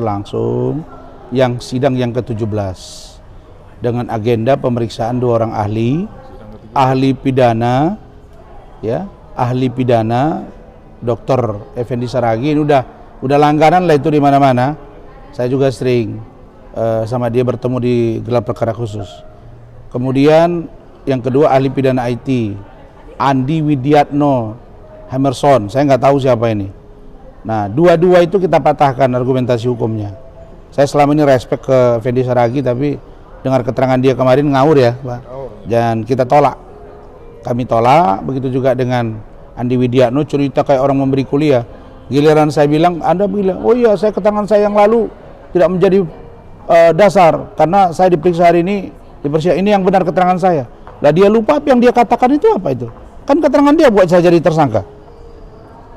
berlangsung yang sidang yang ke-17 dengan agenda pemeriksaan 2 orang ahli pidana, ya, ahli pidana Dr. Effendi Saragih. Ini udah langganan lah itu di mana-mana. Saya juga sering sama dia bertemu di gelar perkara khusus. Kemudian yang kedua ahli pidana IT Andi Widiatno Hammerson, saya nggak tahu siapa ini. Nah, dua-dua itu kita patahkan argumentasi hukumnya. Saya selama ini respect ke Effendi Saragih, tapi dengar keterangan dia kemarin ngawur ya, Pak. Dan kita tolak. Kami tolak, begitu juga dengan Andi Widiatno cerita kayak orang memberi kuliah. Giliran saya bilang, Anda bilang, oh iya saya keterangan saya yang lalu tidak menjadi dasar karena saya diperiksa hari ini di persidangan ini yang benar keterangan saya. Lah dia lupa apa yang dia katakan itu apa itu? Kan keterangan dia buat saya jadi tersangka.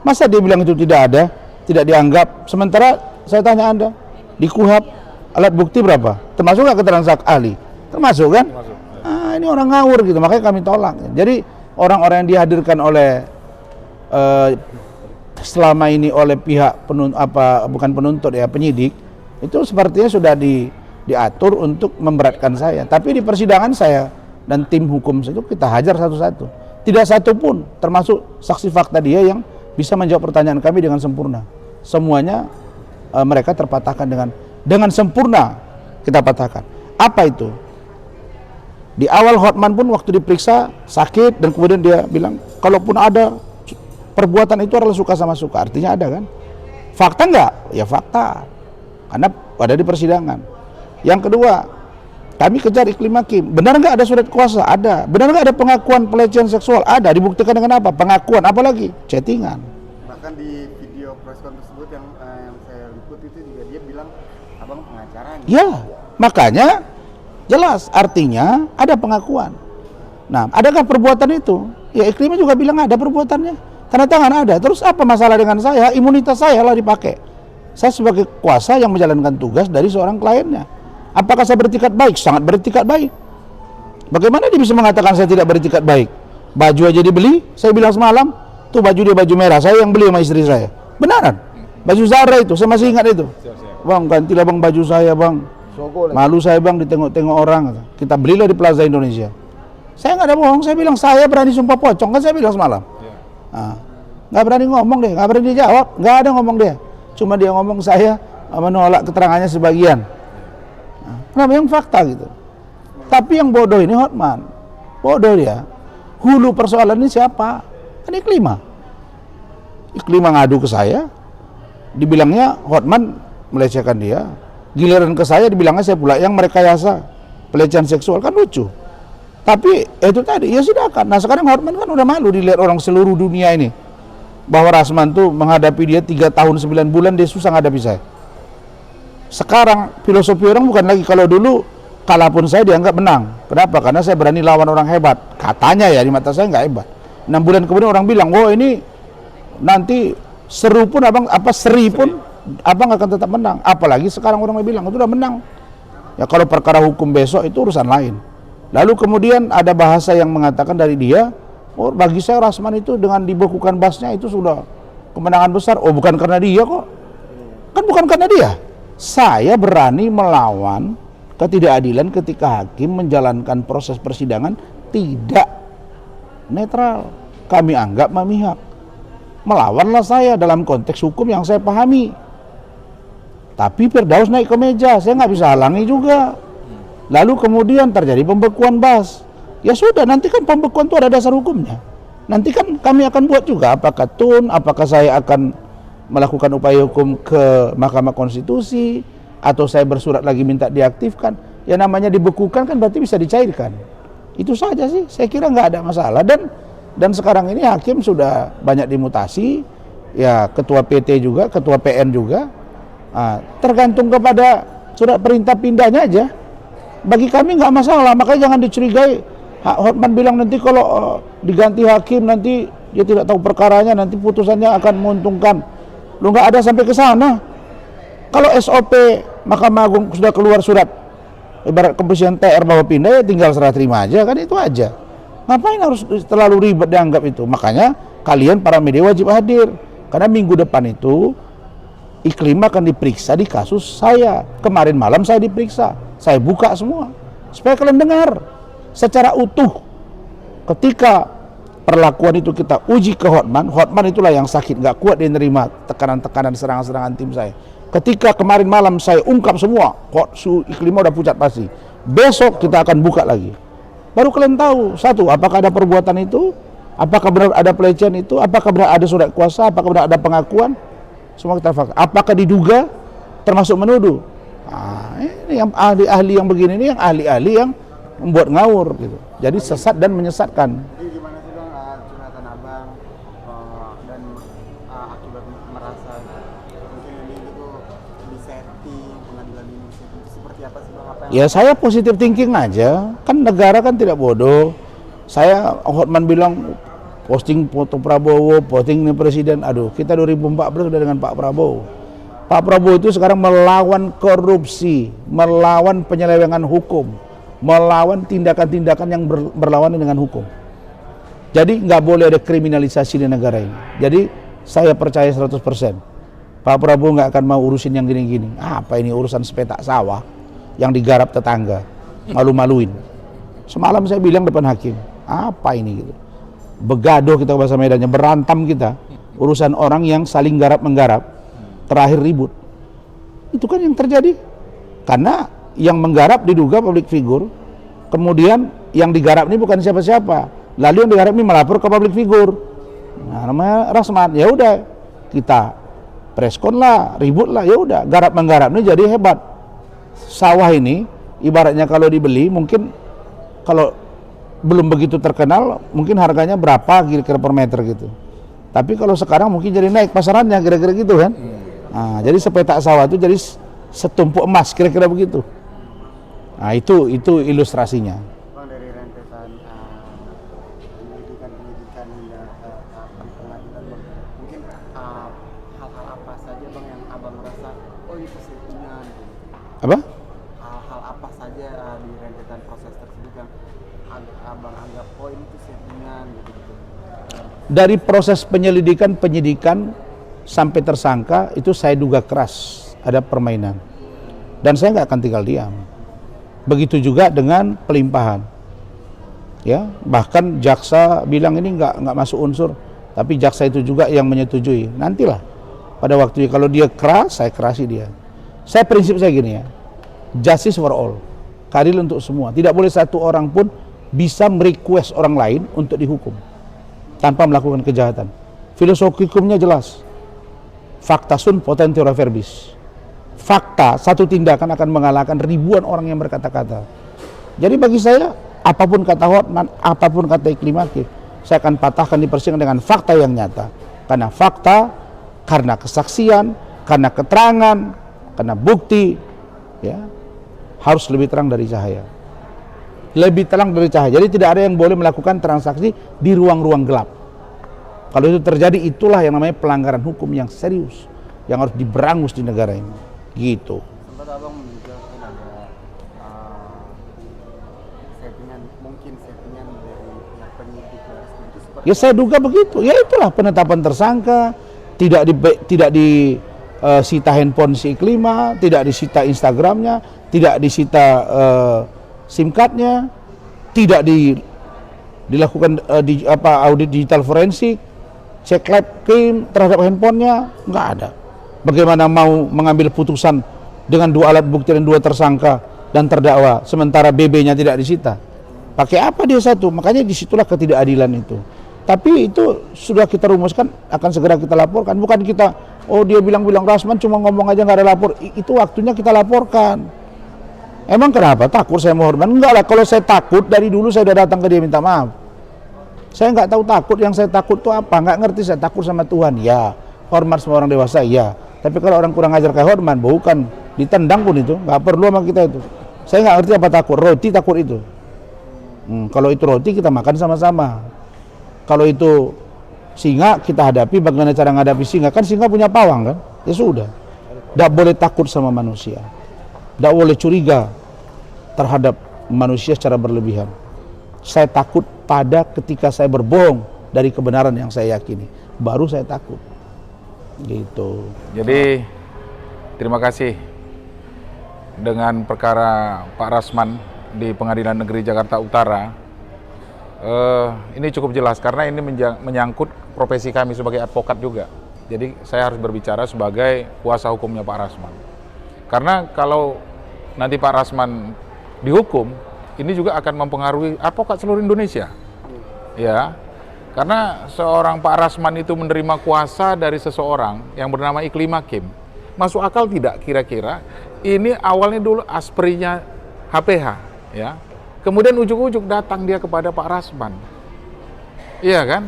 Masa dia bilang itu tidak ada, tidak dianggap? Sementara saya tanya Anda, di KUHP alat bukti berapa? Termasuk nggak keterangan saksi ahli? Termasuk kan? Termasuk. Ini orang ngawur gitu, makanya kami tolak. Jadi orang-orang yang dihadirkan oleh selama ini oleh pihak penuntut ya, penyidik, itu sepertinya sudah diatur untuk memberatkan saya. Tapi di persidangan saya dan tim hukum itu kita hajar satu-satu. Tidak satu pun termasuk saksi fakta dia yang bisa menjawab pertanyaan kami dengan sempurna. Semuanya mereka terpatahkan dengan sempurna, kita patahkan. Apa itu? Di awal Hotman pun waktu diperiksa sakit dan kemudian dia bilang kalaupun ada perbuatan itu adalah suka sama suka. Artinya ada kan? Fakta enggak? Ya fakta. Karena ada di persidangan. Yang kedua, kami kejar Iklim Hakim. Benar nggak ada surat kuasa? Ada. Benar nggak ada pengakuan pelecehan seksual? Ada. Dibuktikan dengan apa? Pengakuan. Apalagi? Chattingan. Bahkan di video preskon tersebut yang saya liput itu juga dia bilang abang pengacaranya. Ya, makanya jelas. Artinya ada pengakuan. Nah, adakah perbuatan itu? Ya Iklim juga bilang ada perbuatannya. Tanda tangan ada. Terus apa masalah dengan saya? Imunitas saya lah dipakai. Saya sebagai kuasa yang menjalankan tugas dari seorang kliennya. Apakah saya beretikat baik? Sangat beretikat baik. Bagaimana dia bisa mengatakan saya tidak beretikat baik? Baju aja dibeli, saya bilang semalam, tuh baju dia baju merah, saya yang beli sama istri saya. Benaran? Baju Zara itu, saya masih ingat itu. Bang, gantilah bang baju saya bang. Malu saya bang ditengok-tengok orang. Kita belilah di Plaza Indonesia. Saya nggak ada bohong, saya bilang saya berani sumpah pocong, kan saya bilang semalam. Nggak berani ngomong deh, nggak berani jawab, nggak ada ngomong dia. Cuma dia ngomong saya menolak keterangannya sebagian. Kenapa yang fakta gitu? Tapi yang bodoh ini Hotman. Bodoh dia. Hulu persoalan ini siapa? Kan Iklima. Iklima ngadu ke saya. Dibilangnya Hotman melecehkan dia. Giliran ke saya dibilangnya saya pula yang merekayasa pelecehan seksual. Kan lucu. Tapi itu tadi, ya sudah kan. Nah sekarang Hotman kan udah malu dilihat orang seluruh dunia ini. Bahwa Rasman tuh menghadapi dia 3 tahun 9 bulan dia susah menghadapi saya. Sekarang filosofi orang bukan lagi kalau dulu kalah pun saya dianggap menang. Kenapa? Karena saya berani lawan orang hebat. Katanya ya di mata saya nggak hebat. 6 bulan kemudian orang bilang, oh ini nanti seru pun abang seri pun abang akan tetap menang. Apalagi sekarang orang bilang itu udah menang. Ya kalau perkara hukum besok itu urusan lain. Lalu kemudian ada bahasa yang mengatakan dari dia, oh bagi saya Rasman itu dengan dibekukan basnya itu sudah kemenangan besar. Oh bukan karena dia kok. Kan bukan karena dia. Saya berani melawan ketidakadilan ketika hakim menjalankan proses persidangan tidak netral. Kami anggap memihak. Melawanlah saya dalam konteks hukum yang saya pahami. Tapi Firdaus naik ke meja, saya nggak bisa halangi juga. Lalu kemudian terjadi pembekuan bas. Ya sudah, nanti kan pembekuan itu ada dasar hukumnya. Nanti kan kami akan buat juga apakah apakah saya akan melakukan upaya hukum ke Mahkamah Konstitusi atau saya bersurat lagi minta diaktifkan. Ya namanya dibekukan kan berarti bisa dicairkan. Itu saja sih, saya kira nggak ada masalah. Dan sekarang ini hakim sudah banyak dimutasi, ya ketua PT juga, ketua PN juga. Tergantung kepada surat perintah pindahnya aja. Bagi kami nggak masalah, makanya jangan dicurigai. Hotman bilang nanti kalau diganti hakim nanti dia tidak tahu perkaranya, nanti putusannya akan menguntungkan. Lu nggak ada sampai ke sana. Kalau SOP Mahkamah Agung sudah keluar surat ibarat keputusan TR bahwa pindah, ya tinggal serah terima aja, kan itu aja. Ngapain harus terlalu ribet dianggap itu? Makanya kalian para media wajib hadir karena minggu depan itu Iklim akan diperiksa di kasus saya. Kemarin malam saya diperiksa, saya buka semua supaya kalian dengar secara utuh. Ketika perlakuan itu kita uji ke Hotman itulah yang sakit, nggak kuat dia nerima tekanan-tekanan, serangan-serangan tim saya. Ketika kemarin malam saya ungkap semua, kok Iklim udah pucat pasti. Besok kita akan buka lagi. Baru kalian tahu, satu, apakah ada perbuatan itu, apakah benar ada pelecehan itu, apakah benar ada surat kuasa, apakah benar ada pengakuan. Semua kita fakta. Apakah diduga termasuk menuduh? Nah, ini yang ahli-ahli yang begini ini yang ahli-ahli yang membuat ngawur gitu. Jadi sesat dan menyesatkan. Jadi gimana sih Bang curhatan Abang dan akibat merasa mungkin ini itu disetting, pengadilan ini seperti apa sih Bang? Apa yang Ya saya positive thinking aja. Kan negara kan tidak bodoh. Saya Hotman bilang posting foto Prabowo, posting ini presiden. Aduh, kita 2014 sudah dengan Pak Prabowo. Pak Prabowo itu sekarang melawan korupsi, melawan penyelewengan hukum, melawan tindakan-tindakan yang berlawanan dengan hukum. Jadi nggak boleh ada kriminalisasi di negara ini. Jadi saya percaya 100%. Pak Prabowo nggak akan mau urusin yang gini-gini. Apa ini urusan sepetak sawah yang digarap tetangga, malu-maluin. Semalam saya bilang depan hakim, apa ini gitu. Begaduh kita bahasa Medannya, berantam kita. Urusan orang yang saling garap-menggarap, terakhir ribut. Itu kan yang terjadi. Karena yang menggarap diduga public figure, kemudian yang digarap ini bukan siapa-siapa. Lalu yang digarap ini melapor ke public figure. Nah, namanya Rasman. Ya udah, kita preskon lah, ribut lah, ya udah. Garap-menggarap ini jadi hebat. Sawah ini ibaratnya kalau dibeli mungkin kalau belum begitu terkenal, mungkin harganya berapa kira-kira per meter gitu. Tapi kalau sekarang mungkin jadi naik pasarannya kira-kira gitu kan. Nah, jadi sepetak sawah itu jadi setumpuk emas kira-kira begitu. Nah, itu ilustrasinya. Bang dari rentetan penyidikan hingga pengadilan Bang, mungkin hal-hal apa saja Bang yang Abang merasa oh itu settingan? Apa? Hal-hal apa saja di rentetan proses tersebut yang Abang anggap oh ini tuh settingan gitu. Dari proses penyidikan sampai tersangka itu saya duga keras ada permainan. Dan saya nggak akan tinggal diam. Begitu juga dengan pelimpahan. Ya, bahkan jaksa bilang ini nggak masuk unsur, tapi jaksa itu juga yang menyetujui. Nantilah pada waktunya kalau dia keras, saya kerasi dia. Saya prinsip saya gini ya, justice for all, keadilan untuk semua. Tidak boleh satu orang pun bisa merequest orang lain untuk dihukum tanpa melakukan kejahatan. Filosofi hukumnya jelas. Facta sunt potentiora verbis. Fakta satu tindakan akan mengalahkan ribuan orang yang berkata-kata. Jadi bagi saya apapun kata Hotman, apapun kata Iklim Hakim, saya akan patahkan di persidangan dengan fakta yang nyata. Karena fakta, karena kesaksian, karena keterangan, karena bukti, ya harus lebih terang dari cahaya. Lebih terang dari cahaya. Jadi tidak ada yang boleh melakukan transaksi di ruang-ruang gelap. Kalau itu terjadi, itulah yang namanya pelanggaran hukum yang serius, yang harus diberangus di negara ini. Gitu. Sempat Abang menduga kan ada settingan dari pihak penyidik itu seperti Ya saya duga begitu. Ya itulah penetapan tersangka, tidak disita handphone si Iklima, tidak disita Instagramnya, tidak disita SIM cardnya, tidak dilakukan audit digital forensik, cek lab clean terhadap handphonenya, nggak ada. Bagaimana mau mengambil putusan dengan 2 alat bukti dan 2 tersangka dan terdakwa, sementara BB-nya tidak disita? Pakai apa dia satu? Makanya disitulah ketidakadilan itu. Tapi itu sudah kita rumuskan, akan segera kita laporkan. Bukan kita, oh dia bilang-bilang Rasman cuma ngomong aja nggak ada lapor. Itu waktunya kita laporkan. Emang kenapa? Takut saya mau Hotman? Enggak lah, kalau saya takut dari dulu saya udah datang ke dia minta maaf. Saya nggak tahu takut, yang saya takut itu apa? Nggak ngerti, saya takut sama Tuhan. Ya, hormat sama orang dewasa, ya. Tapi kalau orang kurang ajar kayak Hotman, bukan ditendang pun itu, nggak perlu sama kita itu. Saya nggak ngerti apa takut, roti takut itu. Kalau itu roti kita makan sama-sama. Kalau itu singa kita hadapi, bagaimana cara menghadapi singa? Kan singa punya pawang kan? Ya sudah. Nggak boleh takut sama manusia. Nggak boleh curiga terhadap manusia secara berlebihan. Saya takut pada ketika saya berbohong dari kebenaran yang saya yakini. Baru saya takut. Gitu. Jadi Terima kasih. Dengan perkara Pak Rasman di Pengadilan Negeri Jakarta Utara, ini cukup jelas karena ini menyangkut profesi kami sebagai advokat juga. Jadi saya harus berbicara sebagai kuasa hukumnya Pak Rasman. Karena kalau nanti Pak Rasman dihukum, ini juga akan mempengaruhi advokat seluruh Indonesia. Ya, karena seorang Pak Rasman itu menerima kuasa dari seseorang yang bernama Iklim Hakim. Masuk akal tidak kira-kira? Ini awalnya dulu asprinya HPH, ya. Kemudian ujuk-ujuk datang dia kepada Pak Rasman. Iya kan?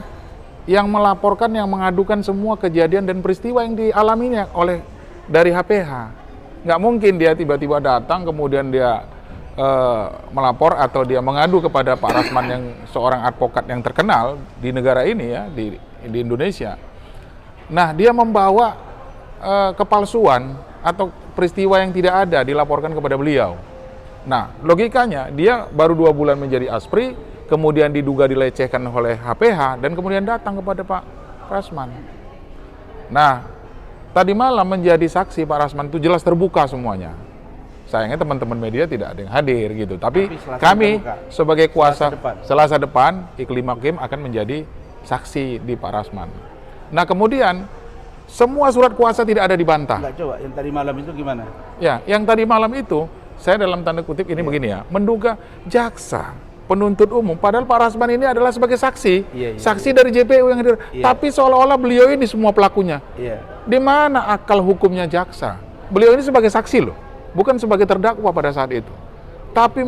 Yang melaporkan, yang mengadukan semua kejadian dan peristiwa yang dialaminya oleh dari HPH. Nggak mungkin dia tiba-tiba datang kemudian dia melapor atau dia mengadu kepada Pak Rasman yang seorang advokat yang terkenal di negara ini ya, di Indonesia. Nah, dia membawa kepalsuan atau peristiwa yang tidak ada dilaporkan kepada beliau. Nah, logikanya dia baru 2 bulan menjadi aspri, kemudian diduga dilecehkan oleh HPH, dan kemudian datang kepada Pak Rasman. Nah, tadi malam menjadi saksi Pak Rasman itu jelas terbuka semuanya. Sayangnya teman-teman media tidak ada yang hadir gitu. Tapi kami sebagai kuasa Selasa depan Iklim Hakim akan menjadi saksi di Pak Rasman. Nah, kemudian semua surat kuasa tidak ada dibantah. Enggak, coba yang tadi malam itu gimana? Ya, yang tadi malam itu saya dalam tanda kutip ini begini ya, menduga jaksa penuntut umum, padahal Pak Rasman ini adalah sebagai saksi, saksi dari JPU yang hadir, tapi seolah-olah beliau ini semua pelakunya. Di mana akal hukumnya jaksa? Beliau ini sebagai saksi loh, bukan sebagai terdakwa pada saat itu. Tapi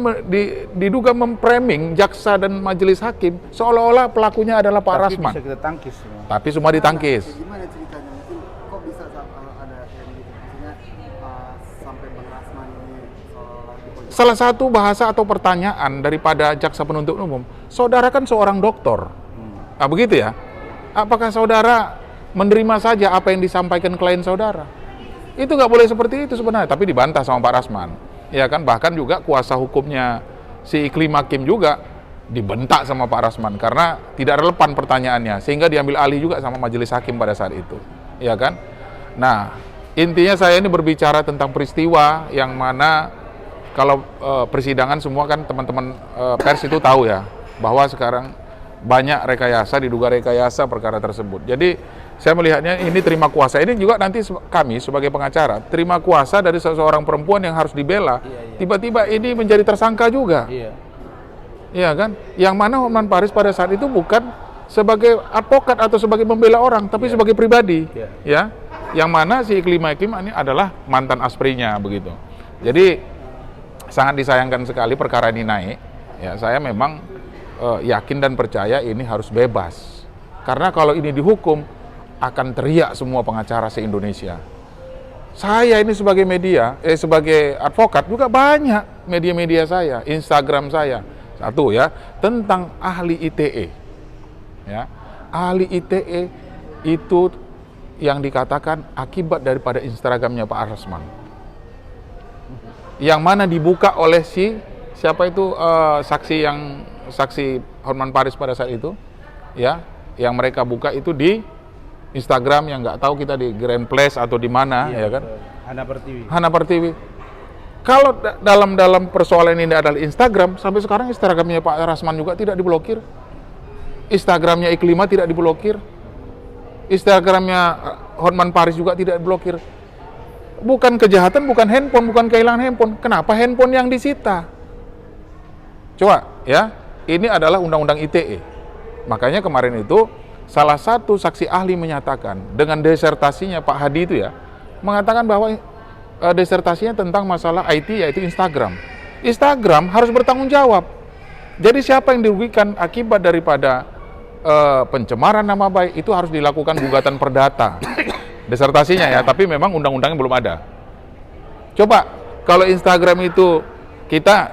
diduga memframing jaksa dan majelis hakim seolah-olah pelakunya adalah Pak Rasman. Bisa kita tangkis semua. Tapi semua ditangkis. Gimana ceritanya? Mungkin kok bisa ada kayak gitu? Maksudnya sampai Bang Rasman ini seolah dipojokkan. Salah satu bahasa atau pertanyaan daripada jaksa penuntut umum, saudara kan seorang dokter. Nah, begitu ya? Apakah saudara menerima saja apa yang disampaikan klien saudara? Itu nggak boleh seperti itu sebenarnya, tapi dibantah sama Pak Rasman. Ya kan, bahkan juga kuasa hukumnya si Iklim Hakim juga dibentak sama Pak Rasman karena tidak relevan pertanyaannya, sehingga diambil alih juga sama majelis hakim pada saat itu. Ya kan? Nah, intinya saya ini berbicara tentang peristiwa yang mana kalau persidangan semua kan teman-teman pers itu tahu ya, bahwa sekarang banyak rekayasa, diduga rekayasa perkara tersebut. Jadi saya melihatnya ini terima kuasa, ini juga nanti kami sebagai pengacara terima kuasa dari seseorang perempuan yang harus dibela, tiba-tiba ini menjadi tersangka juga. Iya kan? Yang mana Hotman Paris pada saat itu bukan sebagai advokat atau sebagai pembela orang, tapi sebagai pribadi. Ya, yang mana si Iklim Hakim ini adalah mantan asprinya begitu. Jadi sangat disayangkan sekali perkara ini naik. Ya, saya memang yakin dan percaya ini harus bebas. Karena kalau ini dihukum akan teriak semua pengacara se-Indonesia. Saya ini sebagai media, sebagai advokat juga banyak media-media saya, Instagram saya. Satu ya, tentang ahli ITE. Ya, ahli ITE itu yang dikatakan akibat daripada Instagramnya Pak Rasman. Yang mana dibuka oleh siapa itu saksi Hotman Paris pada saat itu, ya, yang mereka buka itu di Instagram yang nggak tahu kita di Grand Place atau di mana, ya kan? Hana Pertiwi. Kalau dalam persoalan ini adalah Instagram, sampai sekarang Instagramnya Pak Rasman juga tidak diblokir, Instagramnya Iklima tidak diblokir, Instagramnya Hotman Paris juga tidak diblokir. Bukan kejahatan, bukan handphone, bukan kehilangan handphone. Kenapa handphone yang disita? Coba ya, ini adalah undang-undang ITE. Makanya kemarin itu salah satu saksi ahli menyatakan dengan disertasinya Pak Hadi itu ya, mengatakan bahwa disertasinya tentang masalah IT yaitu Instagram. Instagram harus bertanggung jawab. Jadi siapa yang dirugikan akibat daripada pencemaran nama baik itu harus dilakukan gugatan perdata. Disertasinya ya, tapi memang undang-undangnya belum ada. Coba kalau Instagram itu kita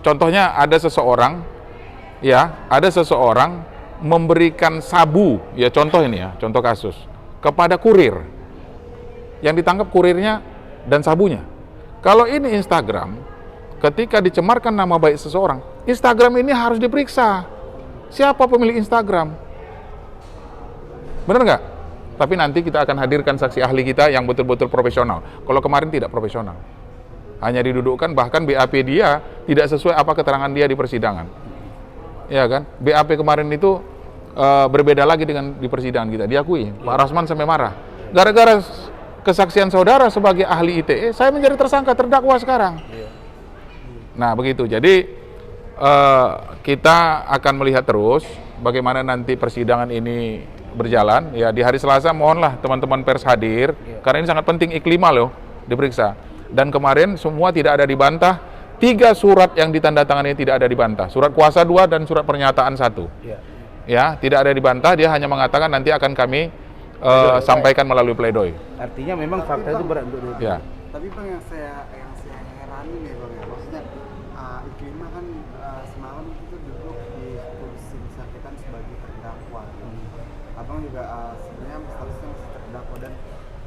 contohnya ada seseorang memberikan sabu, ya contoh ini ya, contoh kasus, kepada kurir. Yang ditangkap kurirnya dan sabunya. Kalau ini Instagram, ketika dicemarkan nama baik seseorang, Instagram ini harus diperiksa. Siapa pemilik Instagram? Benar nggak? tapi nanti kita akan hadirkan saksi ahli kita yang betul-betul profesional. Kalau kemarin tidak profesional, hanya didudukkan, bahkan BAP dia tidak sesuai apa keterangan dia di persidangan. Ya kan, BAP kemarin itu berbeda lagi dengan di persidangan kita, diakui. Pak Rasman sampai marah. Gara-gara kesaksian saudara sebagai ahli ITE, saya menjadi tersangka, terdakwa sekarang. Nah begitu, jadi kita akan melihat terus bagaimana nanti persidangan ini berjalan. Ya di hari Selasa mohonlah teman-teman pers hadir, karena ini sangat penting, Iklima loh diperiksa. Dan kemarin semua tidak ada dibantah, 3 surat yang ditandatangani tidak ada dibantah, surat kuasa 2 dan surat pernyataan 1. Ya, tidak ada dibantah, dia hanya mengatakan nanti akan kami sampaikan melalui pledoi. Artinya memang fakta itu berat untuk Ya. Tapi Bang, yang saya herani nih Bang ya, maksudnya Iklima kan semalam itu duduk di kursi disampaikan sebagai terdakwa. Abang juga sebenarnya seharusnya masih terdakwa dan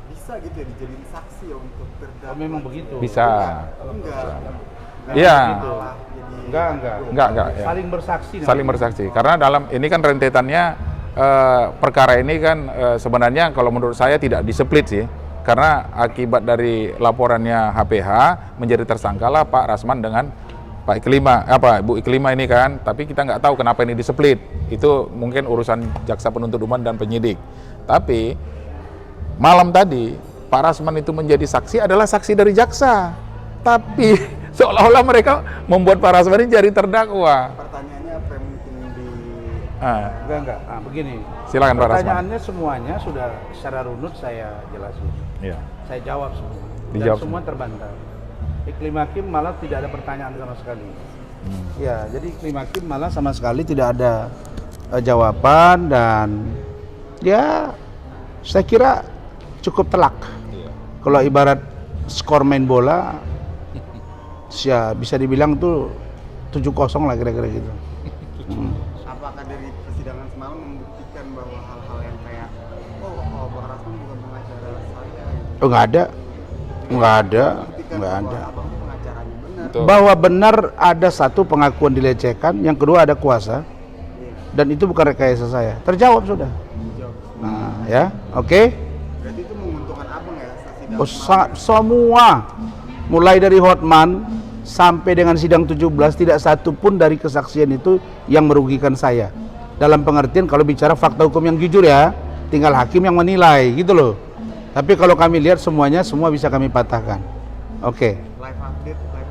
bisa gitu ya dijadiin saksi ya untuk terdakwa. memang begitu. Bisa. Enggak. Iya. Enggak. Ya. Saling bersaksi. Saling bersaksi. Karena dalam ini kan rentetannya perkara ini kan sebenarnya kalau menurut saya tidak diseplit sih. Karena akibat dari laporannya HPH menjadi tersangkalah Pak Rasman dengan Pak Iklima, Bu Iklima ini kan. Tapi kita nggak tahu kenapa ini diseplit. Itu mungkin urusan jaksa penuntut umum dan penyidik. Tapi malam tadi Pak Rasman itu menjadi saksi adalah saksi dari jaksa. Tapi seolah-olah mereka membuat Pak Rasman ini jadi terdakwa. Pertanyaannya apa yang mungkin di Enggak. Begini. Silakan Pak Rasman. Pertanyaannya semuanya sudah secara runut saya jelasin. Iya. Saya jawab semua. Dijawab Dan semua terbantah. Iklim Hakim malah tidak ada pertanyaan sama sekali. Ya, jadi Iklim Hakim malah sama sekali tidak ada jawaban dan ya saya kira cukup telak. Kalau ibarat skor main bola ya bisa dibilang tuh 7-0 lah kira-kira gitu. apakah dari persidangan semalam membuktikan bahwa hal-hal yang kayak Bang Rasman bukan pengacara saya gitu. Oh, nggak ada. Membuktikan Nggak bahwa ada. abang tuh pengacaranya benar. Betul. Bahwa benar ada satu pengakuan dilecehkan, yang kedua ada kuasa, dan itu bukan rekayasa saya. Terjawab sudah. Nah, ya, oke. Berarti itu menguntungkan abang ya saksi Oh, dalam semua, mulai dari Hotman sampai dengan sidang 17, tidak satu pun dari kesaksian itu yang merugikan saya. Dalam pengertian kalau bicara fakta hukum yang jujur ya, tinggal hakim yang menilai gitu loh. Tapi kalau kami lihat semuanya, semua bisa kami patahkan. Oke. live update Bang.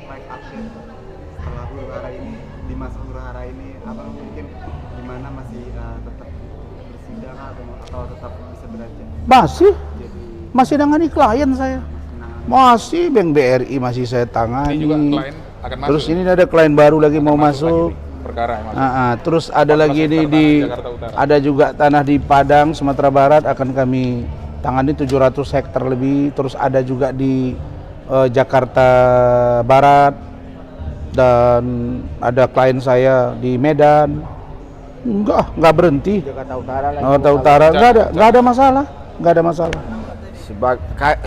Live update setelah huru hara ini, di masa huru hara ini abang mungkin gimana masih tetap bersidang atau tetap bisa beraja Masih nangani klien saya. Masih Bank BRI masih saya tangani. Ini juga klien akan masuk. Terus ini ada klien baru lagi mau masuk. Perkara yang masuk. Terus ada lagi ini di Jakarta Utara. ada juga tanah di Padang, Sumatera Barat akan kami tangani 700 hektar lebih. Terus ada juga di Jakarta Barat dan ada klien saya di Medan. Enggak berhenti. Jakarta Utara lagi. Jakarta Utara enggak ada masalah.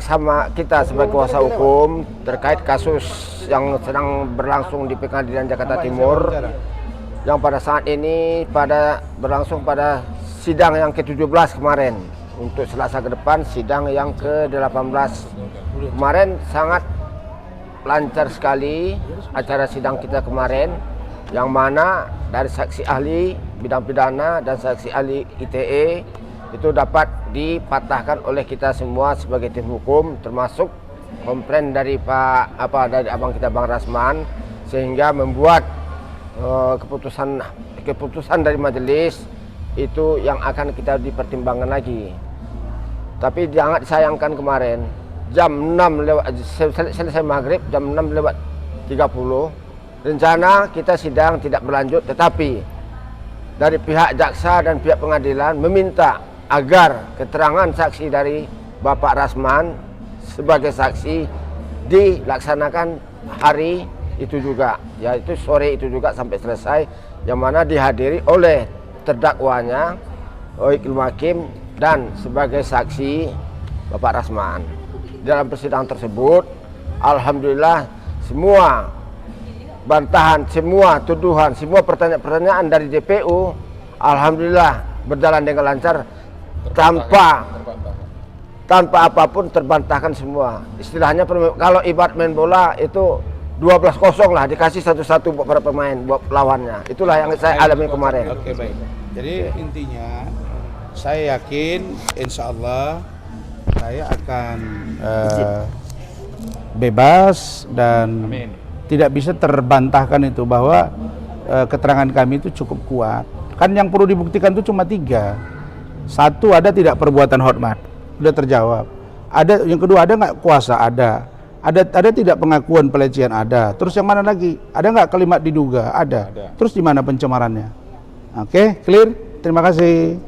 Sama kita sebagai kuasa hukum terkait kasus yang sedang berlangsung di Pengadilan Jakarta Timur yang pada saat ini berlangsung pada sidang yang ke-17 kemarin. Untuk Selasa ke depan sidang yang ke-18. Kemarin sangat lancar sekali acara sidang kita kemarin, yang mana dari saksi ahli bidang pidana dan saksi ahli ITE itu dapat dipatahkan oleh kita semua sebagai tim hukum, termasuk komplain dari dari abang kita Bang Rasman, sehingga membuat keputusan dari majelis itu yang akan kita dipertimbangkan lagi. Tapi jangan disayangkan kemarin jam 6 lewat selesai maghrib, jam 6 lewat 30 rencana kita sidang tidak berlanjut, tetapi dari pihak jaksa dan pihak pengadilan meminta agar keterangan saksi dari Bapak Rasman sebagai saksi dilaksanakan hari itu juga, yaitu sore itu juga sampai selesai, yang mana dihadiri oleh terdakwanya Iklim Hakim dan sebagai saksi Bapak Rasman. Dalam persidangan tersebut, alhamdulillah semua bantahan, semua tuduhan, semua pertanyaan-pertanyaan dari JPU alhamdulillah berjalan dengan lancar. tanpa apapun terbantahkan semua. Istilahnya kalau ibarat main bola itu 12-0 lah, dikasih 1-1 buat para pemain, buat lawannya. Itulah yang saya alami kemarin. Oke, baik. Jadi intinya saya yakin insya Allah saya akan bebas dan tidak bisa terbantahkan itu bahwa keterangan kami itu cukup kuat. Kan yang perlu dibuktikan itu cuma 3. 1, ada tidak perbuatan hormat, sudah terjawab. Ada yang kedua, ada nggak kuasa, ada tidak pengakuan pelecehan, ada. Terus yang mana lagi? Ada nggak kalimat diduga? Ada. Terus di mana pencemarannya? Oke, clear. Terima kasih.